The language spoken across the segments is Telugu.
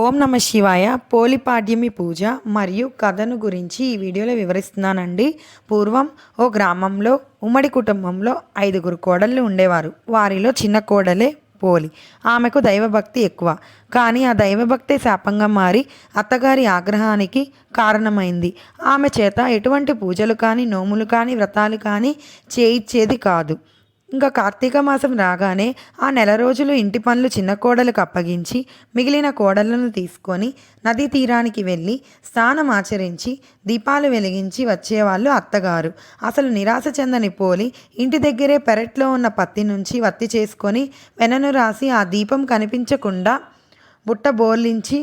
ఓం నమ శివాయ. పోలిపాడ్యమి పూజ మరియు కథను గురించి ఈ వీడియోలో వివరిస్తున్నానండి. పూర్వం ఓ గ్రామంలో ఉమ్మడి కుటుంబంలో 5 కోడళ్ళు ఉండేవారు. వారిలో చిన్న కోడలే పోలి. ఆమెకు దైవభక్తి ఎక్కువ. కానీ ఆ దైవభక్తి శాపంగా మారి అత్తగారి ఆగ్రహానికి కారణమైంది. ఆమె చేత ఎటువంటి పూజలు కానీ, నోములు కానీ, వ్రతాలు కానీ చేయించేది కాదు. ఇంకా కార్తీక మాసం రాగానే ఆ నెల రోజులు ఇంటి పనులు చిన్న కోడలకు అప్పగించి మిగిలిన కోడళ్లను తీసుకొని నదీ తీరానికి వెళ్ళి స్నానం ఆచరించి దీపాలు వెలిగించి వచ్చేవాళ్ళు అత్తగారు. అసలు నిరాశ చెందని పోలి ఇంటి దగ్గరే పెరట్లో ఉన్న పత్తి నుంచి వత్తి చేసుకొని వెనను రాసి ఆ దీపం కనిపించకుండా బుట్ట బోర్లించి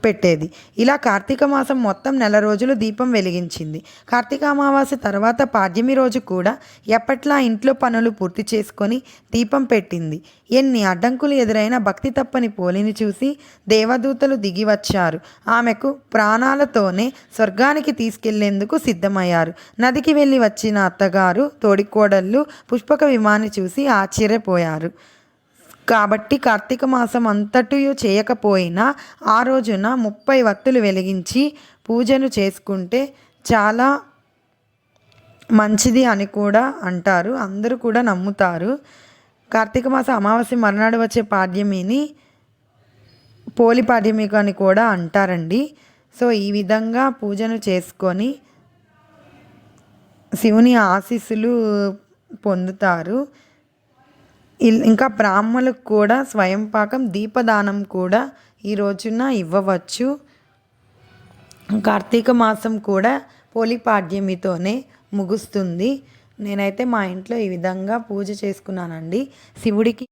పెట్టేది. ఇలా కార్తీక మాసం మొత్తం నెల రోజులు దీపం వెలిగించింది. కార్తీక అమావాస్య తర్వాత పాడ్యమి రోజు కూడా ఎప్పట్లా ఇంట్లో పనులు పూర్తి చేసుకొని దీపం పెట్టింది. ఎన్ని అడ్డంకులు ఎదురైనా భక్తి తప్పని పోలిని చూసి దేవదూతలు దిగి వచ్చారు. ఆమెకు ప్రాణాలతోనే స్వర్గానికి తీసుకెళ్లేందుకు సిద్ధమయ్యారు. నదికి వెళ్ళి వచ్చిన అత్తగారు తోడికోడళ్ళు పుష్పక విమాని చూసి ఆశ్చర్యపోయారు. కాబట్టి కార్తీక మాసం అంతటియు చేయకపోయినా ఆ రోజున 30 వత్తులు వెలిగించి పూజను చేసుకుంటే చాలా మంచిది అని కూడా అంటారు. అందరూ కూడా నమ్ముతారు. కార్తీక మాసం అమావాస్య మరునాడు వచ్చే పాడ్యమిని పోలి పాడ్యమి అని కూడా అంటారండి. సో ఈ విధంగా పూజను చేసుకొని శివుని ఆశీస్సులు పొందుతారు. ఇంకా బ్రాహ్మణులకు కూడా స్వయం పాకం దీపదానం కూడా ఈ రోజున ఇవ్వవచ్చు. కార్తీక మాసం కూడా పోలిపాడ్యమితోనే ముగుస్తుంది. నేనైతే మా ఇంట్లో ఈ విధంగా పూజ చేసుకున్నానండి. శివుడికి